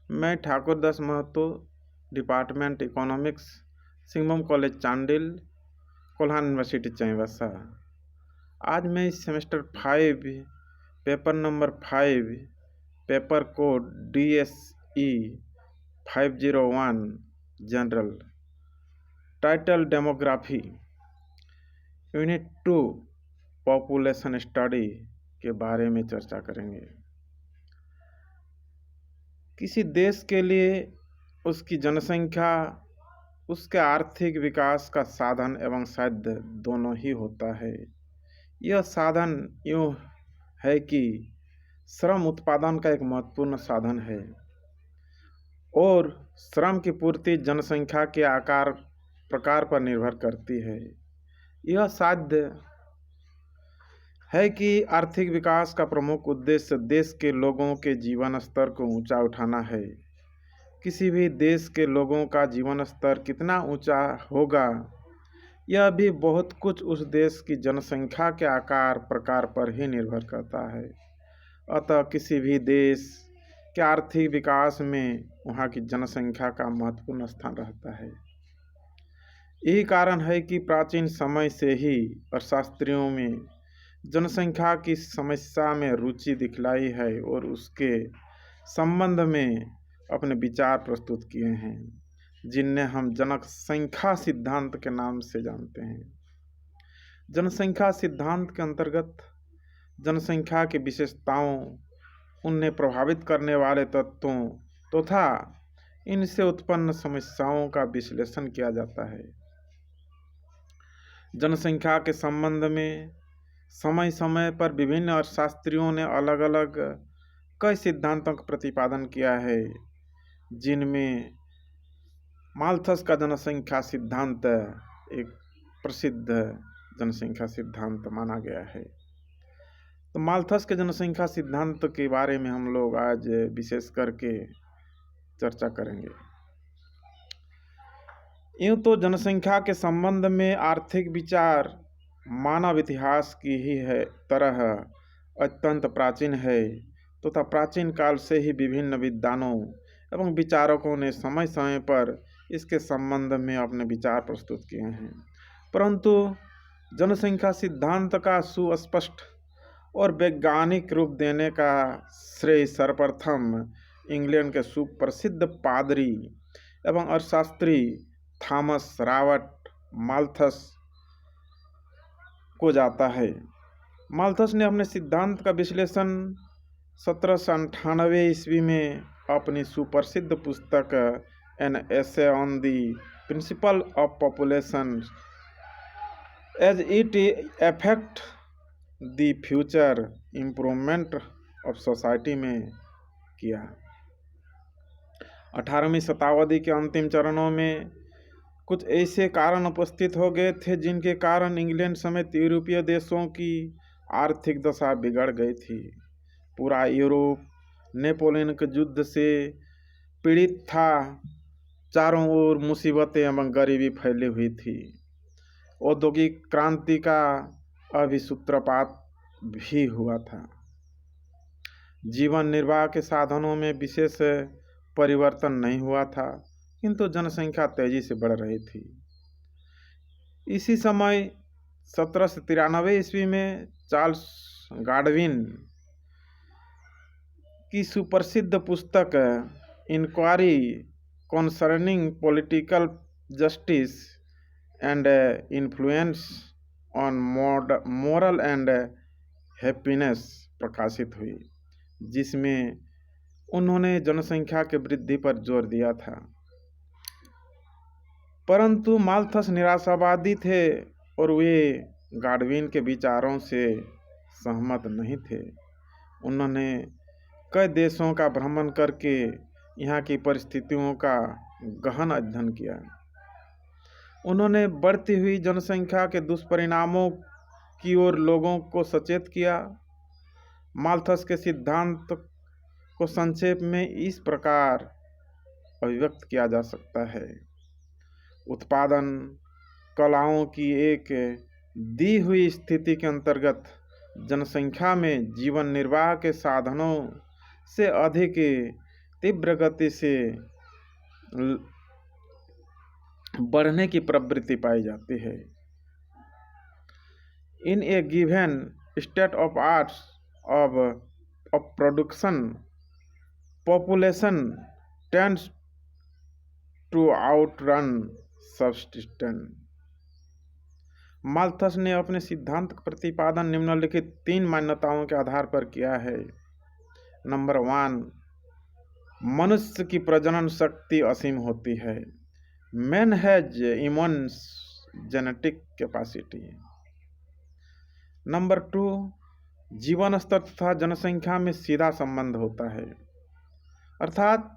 मैं Thakur Das Mahato, department economics, Singhbhum college Chandil, Kolhan university Chaibasa. आज मैं इस semester 5 paper number 5 paper code DSE 501 general, title demography, unit 2 population study के बारे में चर्चा करेंगे। किसी देश के लिए उसकी जनसंख्या उसके आर्थिक विकास का साधन एवं साध्य दोनों ही होता है। यह साधन यूँ है कि श्रम उत्पादन का एक महत्वपूर्ण साधन है और श्रम की पूर्ति जनसंख्या के आकार प्रकार पर निर्भर करती है। यह साध्य है कि आर्थिक विकास का प्रमुख उद्देश्य देश के लोगों के जीवन स्तर को ऊंचा उठाना है। किसी भी देश के लोगों का जीवन स्तर कितना ऊंचा होगा, यह भी बहुत कुछ उस देश की जनसंख्या के आकार प्रकार पर ही निर्भर करता है। अतः किसी भी देश के आर्थिक विकास में वहाँ की जनसंख्या का महत्वपूर्ण स्थान रहता है। यही कारण है कि प्राचीन समय से ही अर्थशास्त्रियों में जनसंख्या की समस्या में रुचि दिखलाई है और उसके संबंध में अपने विचार प्रस्तुत किए हैं, जिन्हें हम जनसंख्या सिद्धांत के नाम से जानते हैं। जनसंख्या सिद्धांत के अंतर्गत जनसंख्या की विशेषताओं, उन्हें प्रभावित करने वाले तत्वों तथा इनसे उत्पन्न समस्याओं का विश्लेषण किया जाता है। जनसंख्या के संबंध में समय समय पर विभिन्न अर्थशास्त्रियों ने अलग अलग कई सिद्धांतों का प्रतिपादन किया है, जिनमें माल्थस का जनसंख्या सिद्धांत एक प्रसिद्ध जनसंख्या सिद्धांत माना गया है। तो माल्थस के जनसंख्या सिद्धांत के बारे में हम लोग आज विशेष करके चर्चा करेंगे। यूँ तो जनसंख्या के संबंध में आर्थिक विचार मानव इतिहास की ही है तरह अत्यंत प्राचीन है, तथा प्राचीन काल से ही विभिन्न विद्वानों एवं विचारकों ने समय समय पर इसके संबंध में अपने विचार प्रस्तुत किए हैं। परंतु जनसंख्या सिद्धांत का सुस्पष्ट और वैज्ञानिक रूप देने का श्रेय सर्वप्रथम इंग्लैंड के सुप्रसिद्ध पादरी एवं अर्थशास्त्री थॉमस रॉबर्ट माल्थस को जाता है। माल्थस ने अपने सिद्धांत का विश्लेषण 1798 ईस्वी में अपनी सुप्रसिद्ध पुस्तक an essay on the principle of population as it affect the future improvement of society में किया। 18वीं शताब्दी के अंतिम चरणों में कुछ ऐसे कारण उपस्थित हो गए थे जिनके कारण इंग्लैंड समेत यूरोपीय देशों की आर्थिक दशा बिगड़ गई थी। पूरा यूरोप नेपोलियन के युद्ध से पीड़ित था। चारों ओर मुसीबतें एवं गरीबी फैली हुई थी। औद्योगिक क्रांति का अभी सूत्रपात भी हुआ था। जीवन निर्वाह के साधनों में विशेष परिवर्तन नहीं हुआ था, किंतु जनसंख्या तेजी से बढ़ रही थी। इसी समय 1793 ईस्वी में चार्ल्स डार्विन की सुप्रसिद्ध पुस्तक inquiry concerning political justice and influence on moral and happiness प्रकाशित हुई, जिसमें उन्होंने जनसंख्या की वृद्धि पर जोर दिया था। परंतु माल्थस निराशावादी थे और वे डार्विन के विचारों से सहमत नहीं थे। उन्होंने कई देशों का भ्रमण करके यहाँ की परिस्थितियों का गहन अध्ययन किया। उन्होंने बढ़ती हुई जनसंख्या के दुष्परिणामों की ओर लोगों को सचेत किया। माल्थस के सिद्धांत को संक्षेप में इस प्रकार अभिव्यक्त किया जा सकता है। उत्पादन कलाओं की एक दी हुई स्थिति के अंतर्गत जनसंख्या में जीवन निर्वाह के साधनों से अधिक तीव्र गति से बढ़ने की प्रवृत्ति पाई जाती है। In a given state of arts of production, population tends to outrun subsistence। Malthus ने अपने सिद्धांत का प्रतिपादन निम्नलिखित 3 मान्यताओं के आधार पर किया है। नंबर 1, मनुष्य की प्रजनन शक्ति असीम होती है। Man has immense genetic capacity. Number 2, जीवन स्तर तथा जनसंख्या में सीधा संबंध होता है, अर्थात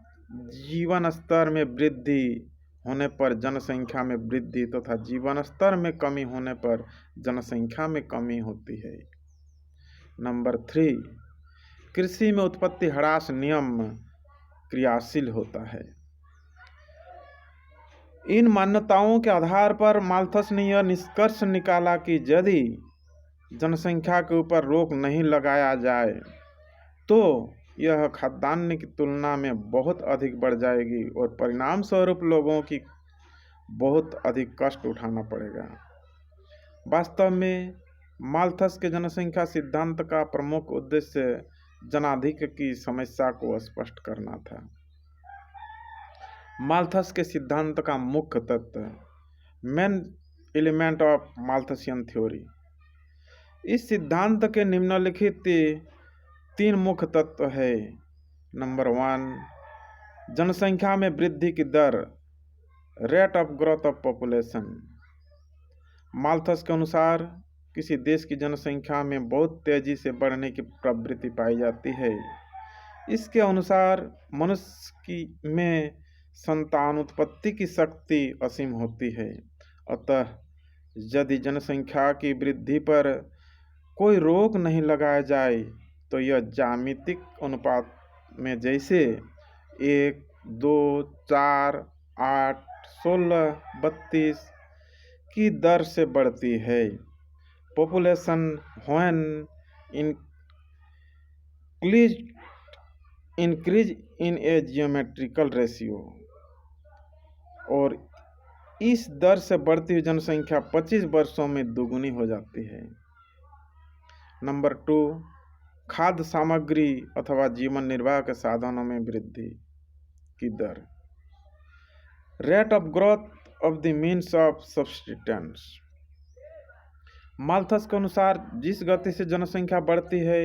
जीवन स्तर में वृद्धि होने पर जनसंख्या में वृद्धि तथा जीवन स्तर में कमी होने पर जनसंख्या में कमी होती है। नंबर 3, कृषि में उत्पत्ति ह्रास नियम क्रियाशील होता है। इन मान्यताओं के आधार पर माल्थस ने यह निष्कर्ष निकाला कि यदि जनसंख्या के ऊपर रोक नहीं लगाया जाए तो यह खाद्यान्न की तुलना में बहुत अधिक बढ़ जाएगी और परिणाम स्वरूप लोगों की बहुत अधिक कष्ट उठाना पड़ेगा। वास्तव में माल्थस के जनसंख्या सिद्धांत का प्रमुख उद्देश्य जनाधिक्य की समस्या को स्पष्ट करना था। माल्थस के सिद्धांत का मुख्य तत्व, main element of Malthusian theory. इस सिद्धांत के निम्नलिखित 3 मुख्य तत्व है। नंबर 1, जनसंख्या में वृद्धि की दर, rate of growth of population. Malthus के अनुसार किसी देश की जनसंख्या में बहुत तेजी से बढ़ने की प्रवृत्ति पाई जाती है। इसके अनुसार मनुष्य में संतान उत्पत्ति की शक्ति असीम होती है। अतः यदि जनसंख्या की वृद्धि पर कोई रोक नहीं लगाया जाए तो यह ज्यामितिक अनुपात में जैसे 1, 2, 4, 8, 16, 32 की दर से बढ़ती है। Population when increase in A geometrical ratio, और इस दर से बढ़ती हुई जनसंख्या 25 वर्षों में दोगुनी हो जाती है। नंबर 2, खाद्य सामग्री अथवा जीवन निर्वाह के साधनों में वृद्धि की दर, rate of growth of the means of subsistence. Malthus के अनुसार जिस गति से जनसंख्या बढ़ती है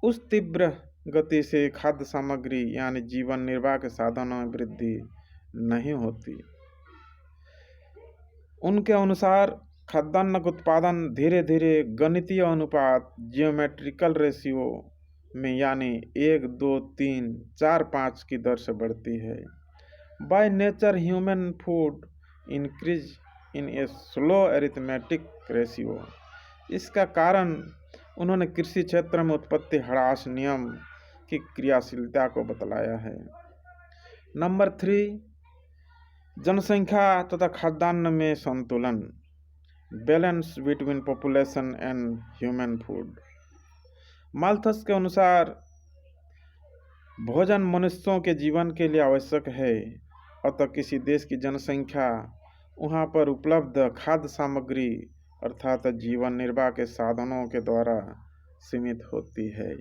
उस तीव्र गति से खाद्य सामग्री यानी जीवन निर्वाह के साधनों में वृद्धि नहीं होती। उनके अनुसार खाद्यान्न का उत्पादन धीरे धीरे गणितीय अनुपात जियोमेट्रिकल रेशियो में यानी 1, 2, 3, 4, 5 की दर से बढ़ती है। By nature human food increase in a slow arithmetic ratio. इसका कारण उन्होंने कृषि क्षेत्र में उत्पत्ति ह्रास नियम की क्रियाशीलता को बतलाया है। नंबर 3, जनसंख्या तथा खाद्यान्न में संतुलन, balance between population and human food. Malthus के अनुसार भोजन मनुष्यों के जीवन के लिए आवश्यक है, अतः किसी देश की जनसंख्या वहाँ पर उपलब्ध खाद्य सामग्री अर्थात जीवन निर्वाह के साधनों के द्वारा सीमित होती है।